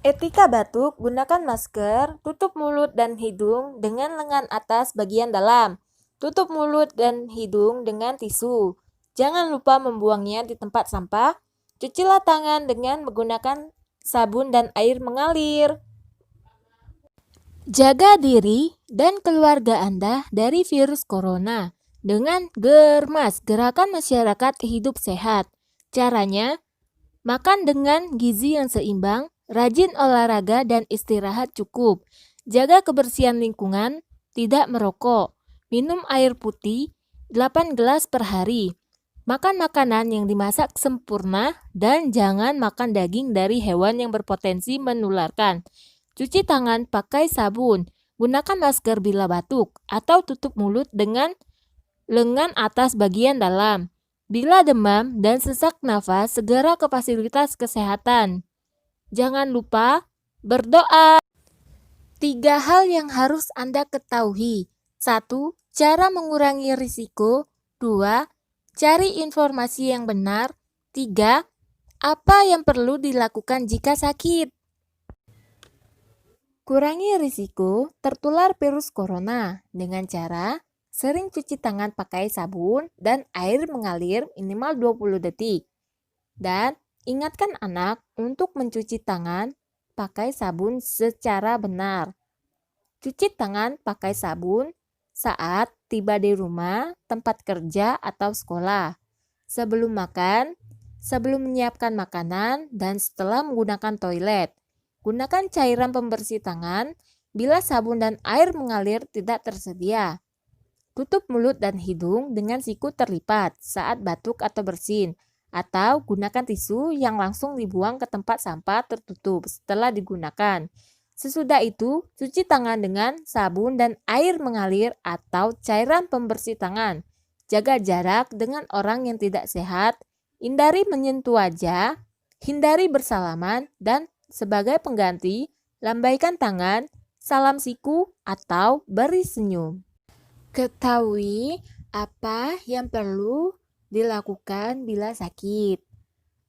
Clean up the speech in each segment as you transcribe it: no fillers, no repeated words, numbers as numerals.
Etika batuk, gunakan masker, tutup mulut dan hidung dengan lengan atas bagian dalam. Tutup mulut dan hidung dengan tisu. Jangan lupa membuangnya di tempat sampah. Cucilah tangan dengan menggunakan sabun dan air mengalir. Jaga diri dan keluarga Anda dari virus corona dengan Germas, Gerakan Masyarakat Hidup Sehat. Caranya, makan dengan gizi yang seimbang, rajin olahraga dan istirahat cukup. Jaga kebersihan lingkungan, tidak merokok. Minum air putih 8 gelas per hari. Makan makanan yang dimasak sempurna dan jangan makan daging dari hewan yang berpotensi menularkan. Cuci tangan pakai sabun. Gunakan masker bila batuk atau tutup mulut dengan lengan atas bagian dalam. Bila demam dan sesak nafas, segera ke fasilitas kesehatan. Jangan lupa berdoa. 3 hal yang harus Anda ketahui. 1. Cara mengurangi risiko. 2. Cari informasi yang benar. 3. Apa yang perlu dilakukan jika sakit? Kurangi risiko tertular virus corona dengan cara sering cuci tangan pakai sabun dan air mengalir minimal 20 detik. Dan ingatkan anak untuk mencuci tangan pakai sabun secara benar. Cuci tangan pakai sabun saat tiba di rumah, tempat kerja, atau sekolah. Sebelum makan, sebelum menyiapkan makanan, dan setelah menggunakan toilet. Gunakan cairan pembersih tangan bila sabun dan air mengalir tidak tersedia. Tutup mulut dan hidung dengan siku terlipat saat batuk atau bersin, atau gunakan tisu yang langsung dibuang ke tempat sampah tertutup setelah digunakan. Sesudah itu, cuci tangan dengan sabun dan air mengalir atau cairan pembersih tangan. Jaga jarak dengan orang yang tidak sehat, hindari menyentuh wajah, hindari bersalaman, dan sebagai pengganti, lambaikan tangan, salam siku, atau beri senyum. Ketahui apa yang perlu dilakukan bila sakit.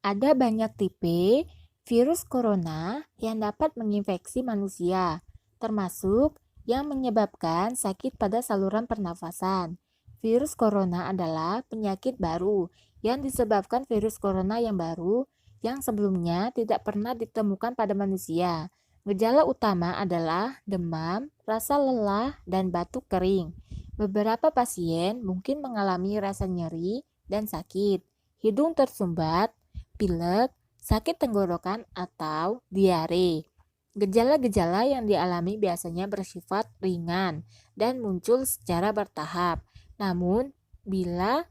Ada banyak tipe virus corona yang dapat menginfeksi manusia, termasuk yang menyebabkan sakit pada saluran pernafasan. Virus corona adalah penyakit baru yang disebabkan virus corona yang baru yang sebelumnya tidak pernah ditemukan pada manusia. Gejala utama adalah demam, rasa lelah, dan batuk kering. Beberapa pasien mungkin mengalami rasa nyeri dan sakit, hidung tersumbat, pilek, sakit tenggorokan, atau diare. Gejala-gejala yang dialami biasanya bersifat ringan dan muncul secara bertahap. Namun, bila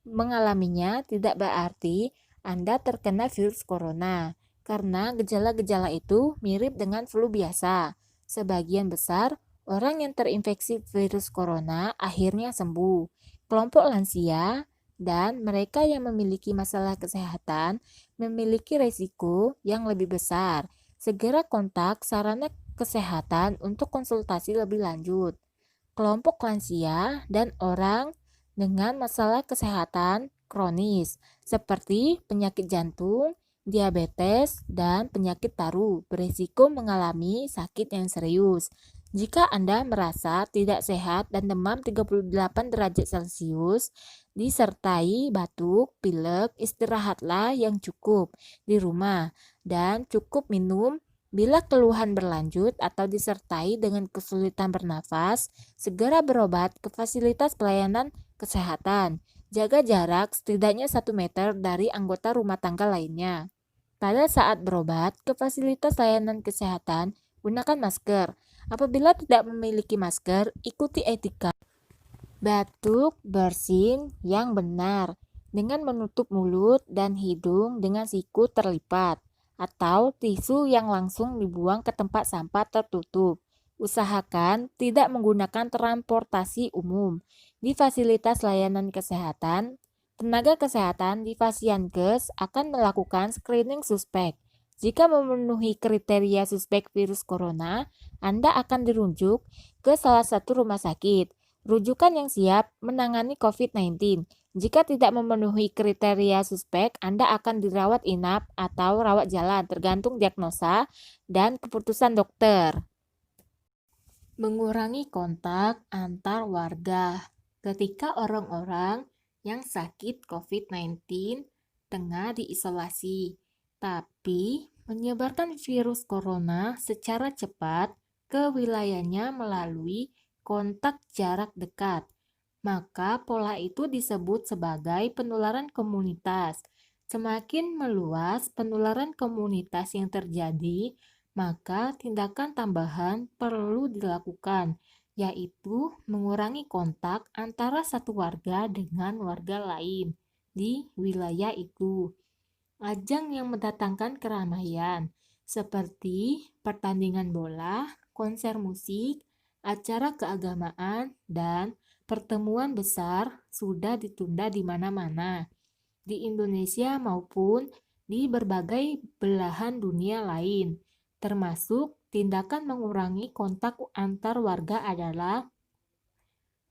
mengalaminya tidak berarti Anda terkena virus corona, karena gejala-gejala itu mirip dengan flu biasa. Sebagian besar orang yang terinfeksi virus corona akhirnya sembuh. Kelompok lansia dan mereka yang memiliki masalah kesehatan memiliki risiko yang lebih besar. Segera kontak sarana kesehatan untuk konsultasi lebih lanjut. Kelompok lansia dan orang dengan masalah kesehatan kronis seperti penyakit jantung, diabetes, dan penyakit paru berisiko mengalami sakit yang serius. Jika Anda merasa tidak sehat dan demam 38 derajat Celcius, disertai batuk, pilek, istirahatlah yang cukup di rumah dan cukup minum. Bila keluhan berlanjut atau disertai dengan kesulitan bernafas, segera berobat ke fasilitas pelayanan kesehatan. Jaga jarak setidaknya 1 meter dari anggota rumah tangga lainnya. Pada saat berobat ke fasilitas layanan kesehatan, gunakan masker. Apabila tidak memiliki masker, ikuti etika batuk bersin yang benar dengan menutup mulut dan hidung dengan siku terlipat atau tisu yang langsung dibuang ke tempat sampah tertutup. Usahakan tidak menggunakan transportasi umum. Di fasilitas layanan kesehatan, tenaga kesehatan di Fasiankes akan melakukan screening suspek. Jika memenuhi kriteria suspek virus corona, Anda akan dirujuk ke salah satu rumah sakit. rujukan yang siap menangani COVID-19. Jika tidak memenuhi kriteria suspek, Anda akan dirawat inap atau rawat jalan, tergantung diagnosa dan keputusan dokter. Mengurangi kontak antar warga. Ketika orang-orang yang sakit COVID-19 tengah diisolasi, tapi menyebarkan virus corona secara cepat ke wilayahnya melalui kontak jarak dekat, maka pola itu disebut sebagai penularan komunitas. Semakin meluas penularan komunitas yang terjadi, maka tindakan tambahan perlu dilakukan, yaitu mengurangi kontak antara satu warga dengan warga lain di wilayah itu. Ajang yang mendatangkan keramaian, seperti pertandingan bola, konser musik, acara keagamaan, dan pertemuan besar sudah ditunda di mana-mana, di Indonesia maupun di berbagai belahan dunia lain. Termasuk tindakan mengurangi kontak antar warga adalah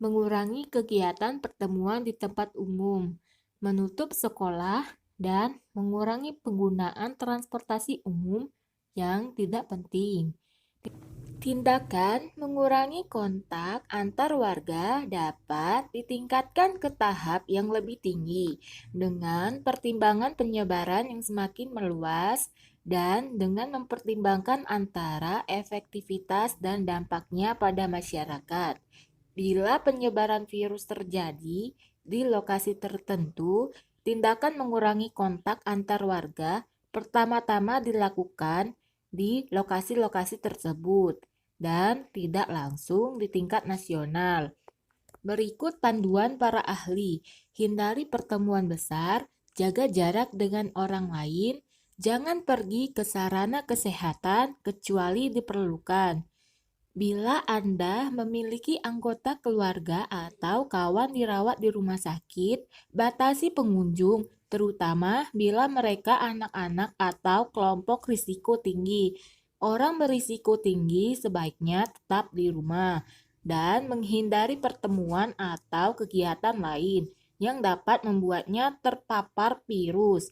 mengurangi kegiatan pertemuan di tempat umum, menutup sekolah, dan mengurangi penggunaan transportasi umum yang tidak penting. Tindakan mengurangi kontak antar warga dapat ditingkatkan ke tahap yang lebih tinggi dengan pertimbangan penyebaran yang semakin meluas dan dengan mempertimbangkan antara efektivitas dan dampaknya pada masyarakat. Bila penyebaran virus terjadi di lokasi tertentu, tindakan mengurangi kontak antar warga pertama-tama dilakukan di lokasi-lokasi tersebut dan tidak langsung di tingkat nasional. Berikut panduan para ahli. Hindari pertemuan besar, jaga jarak dengan orang lain, jangan pergi ke sarana kesehatan kecuali diperlukan. Bila Anda memiliki anggota keluarga atau kawan dirawat di rumah sakit, batasi pengunjung, terutama bila mereka anak-anak atau kelompok risiko tinggi. Orang berisiko tinggi sebaiknya tetap di rumah dan menghindari pertemuan atau kegiatan lain yang dapat membuatnya terpapar virus,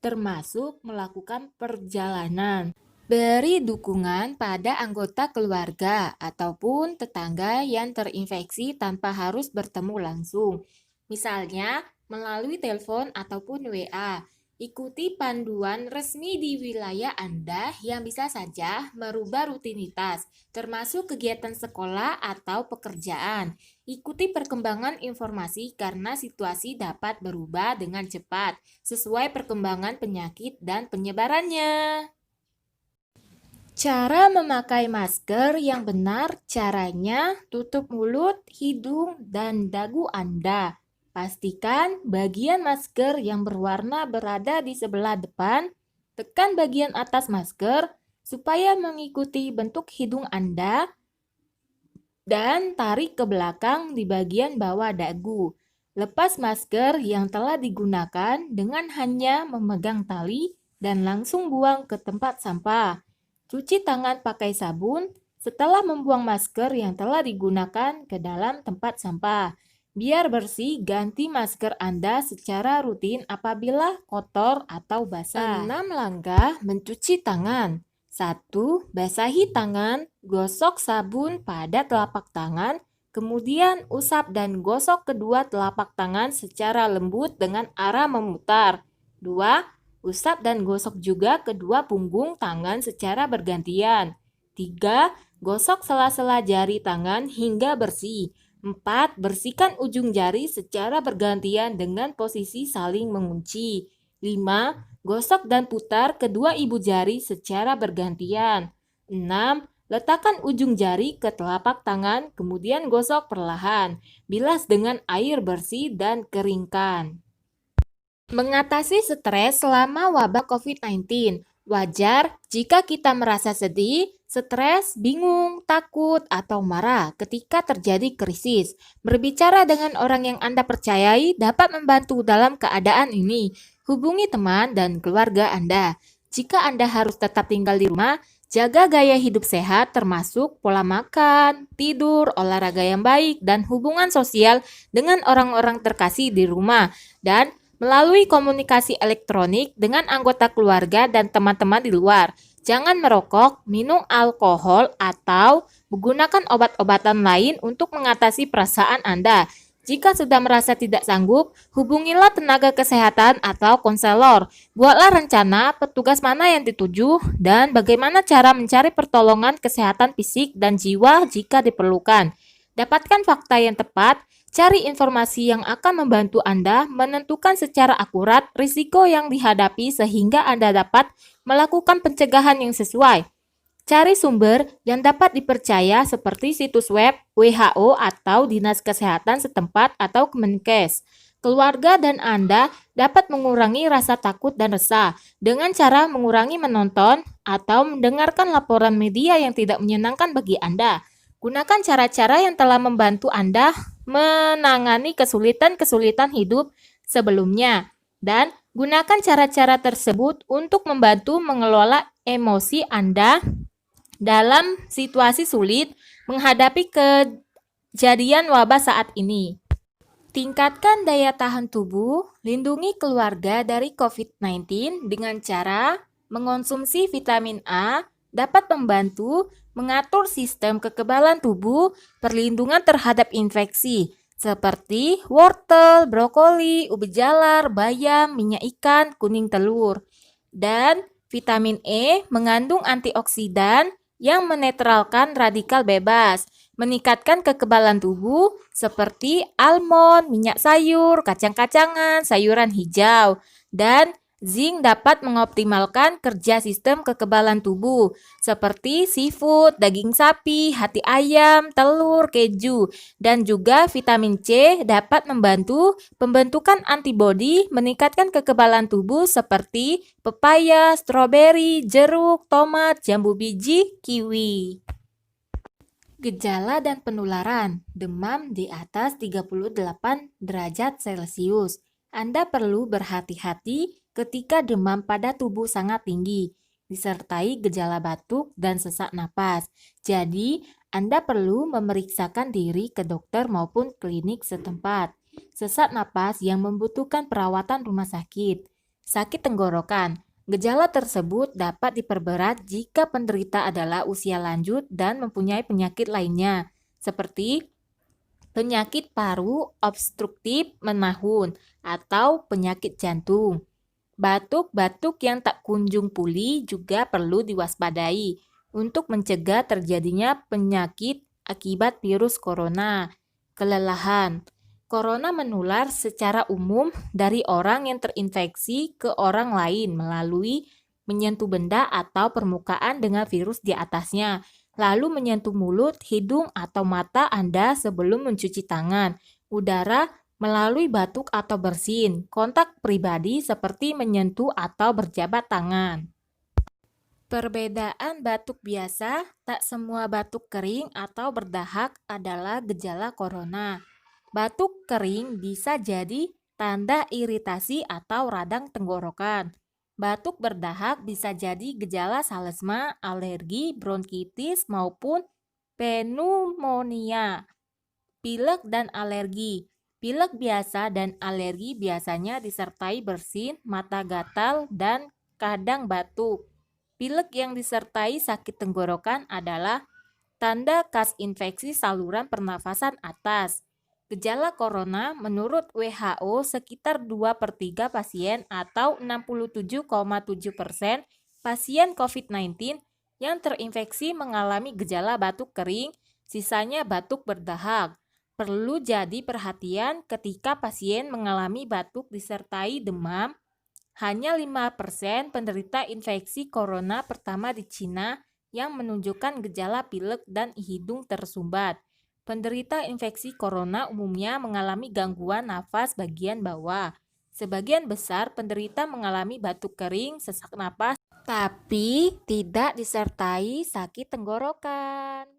termasuk melakukan perjalanan. Beri dukungan pada anggota keluarga ataupun tetangga yang terinfeksi tanpa harus bertemu langsung. Misalnya, melalui telepon ataupun WA. Ikuti panduan resmi di wilayah Anda yang bisa saja merubah rutinitas, termasuk kegiatan sekolah atau pekerjaan. Ikuti perkembangan informasi karena situasi dapat berubah dengan cepat, sesuai perkembangan penyakit dan penyebarannya. Cara memakai masker yang benar, caranya tutup mulut, hidung, dan dagu Anda. Pastikan bagian masker yang berwarna berada di sebelah depan. Tekan bagian atas masker supaya mengikuti bentuk hidung Anda dan tarik ke belakang di bagian bawah dagu. Lepas masker yang telah digunakan dengan hanya memegang tali dan langsung buang ke tempat sampah. Cuci tangan pakai sabun setelah membuang masker yang telah digunakan ke dalam tempat sampah. Biar bersih, ganti masker Anda secara rutin apabila kotor atau basah. 6 langkah mencuci tangan. 1. Basahi tangan, gosok sabun pada telapak tangan, kemudian usap dan gosok kedua telapak tangan secara lembut dengan arah memutar. 2. Usap dan gosok juga kedua punggung tangan secara bergantian. 3. Gosok sela-sela jari tangan hingga bersih. 4. Bersihkan ujung jari secara bergantian dengan posisi saling mengunci. 5. Gosok dan putar kedua ibu jari secara bergantian. 6. Letakkan ujung jari ke telapak tangan, kemudian gosok perlahan. Bilas dengan air bersih dan keringkan. Mengatasi stres selama wabah COVID-19. Wajar jika kita merasa sedih, stres, bingung, takut, atau marah ketika terjadi krisis. Berbicara dengan orang yang Anda percayai dapat membantu dalam keadaan ini. Hubungi teman dan keluarga Anda. Jika Anda harus tetap tinggal di rumah, jaga gaya hidup sehat termasuk pola makan, tidur, olahraga yang baik, dan hubungan sosial dengan orang-orang terkasih di rumah. Dan melalui komunikasi elektronik dengan anggota keluarga dan teman-teman di luar. Jangan merokok, minum alkohol, atau menggunakan obat-obatan lain untuk mengatasi perasaan Anda. Jika sudah merasa tidak sanggup, hubungilah tenaga kesehatan atau konselor. Buatlah rencana petugas mana yang dituju dan bagaimana cara mencari pertolongan kesehatan fisik dan jiwa jika diperlukan. Dapatkan fakta yang tepat, cari informasi yang akan membantu Anda menentukan secara akurat risiko yang dihadapi sehingga Anda dapat melakukan pencegahan yang sesuai. Cari sumber yang dapat dipercaya seperti situs web WHO atau Dinas Kesehatan setempat atau Kemenkes. Keluarga dan Anda dapat mengurangi rasa takut dan resah dengan cara mengurangi menonton atau mendengarkan laporan media yang tidak menyenangkan bagi Anda. Gunakan cara-cara yang telah membantu Anda menangani kesulitan-kesulitan hidup sebelumnya dan gunakan cara-cara tersebut untuk membantu mengelola emosi Anda dalam situasi sulit menghadapi kejadian wabah saat ini. Tingkatkan daya tahan tubuh, lindungi keluarga dari COVID-19 dengan cara mengonsumsi vitamin A dapat membantu mengatur sistem kekebalan tubuh, perlindungan terhadap infeksi, seperti wortel, brokoli, ubi jalar, bayam, minyak ikan, kuning telur. Dan vitamin E mengandung antioksidan yang menetralkan radikal bebas, meningkatkan kekebalan tubuh seperti almond, minyak sayur, kacang-kacangan, sayuran hijau, dan zinc dapat mengoptimalkan kerja sistem kekebalan tubuh seperti seafood, daging sapi, hati ayam, telur, keju, dan juga vitamin C dapat membantu pembentukan antibodi meningkatkan kekebalan tubuh seperti pepaya, stroberi, jeruk, tomat, jambu biji, kiwi. Gejala dan penularan, demam di atas 38 derajat Celcius. Anda perlu berhati-hati ketika demam pada tubuh sangat tinggi, disertai gejala batuk dan sesak napas. Jadi, Anda perlu memeriksakan diri ke dokter maupun klinik setempat. Sesak napas yang membutuhkan perawatan rumah sakit. Sakit tenggorokan. Gejala tersebut dapat diperberat jika penderita adalah usia lanjut dan mempunyai penyakit lainnya, seperti penyakit paru obstruktif menahun atau penyakit jantung. Batuk-batuk yang tak kunjung pulih juga perlu diwaspadai untuk mencegah terjadinya penyakit akibat virus corona. Kelelahan. Corona menular secara umum dari orang yang terinfeksi ke orang lain melalui menyentuh benda atau permukaan dengan virus di atasnya, lalu menyentuh mulut, hidung, atau mata Anda sebelum mencuci tangan, udara, melalui batuk atau bersin, kontak pribadi seperti menyentuh atau berjabat tangan. Perbedaan batuk biasa, tak semua batuk kering atau berdahak adalah gejala corona. Batuk kering bisa jadi tanda iritasi atau radang tenggorokan. Batuk berdahak bisa jadi gejala salesma, alergi, bronkitis, maupun pneumonia. Pilek dan alergi. Pilek biasa dan alergi biasanya disertai bersin, mata gatal, dan kadang batuk. Pilek yang disertai sakit tenggorokan adalah tanda khas infeksi saluran pernafasan atas. Gejala corona menurut WHO sekitar 2/3 pasien atau 67,7% pasien COVID-19 yang terinfeksi mengalami gejala batuk kering, sisanya batuk berdahak. Perlu jadi perhatian ketika pasien mengalami batuk disertai demam. Hanya 5% penderita infeksi corona pertama di Cina yang menunjukkan gejala pilek dan hidung tersumbat. Penderita infeksi corona umumnya mengalami gangguan nafas bagian bawah. Sebagian besar penderita mengalami batuk kering, sesak napas, tapi tidak disertai sakit tenggorokan.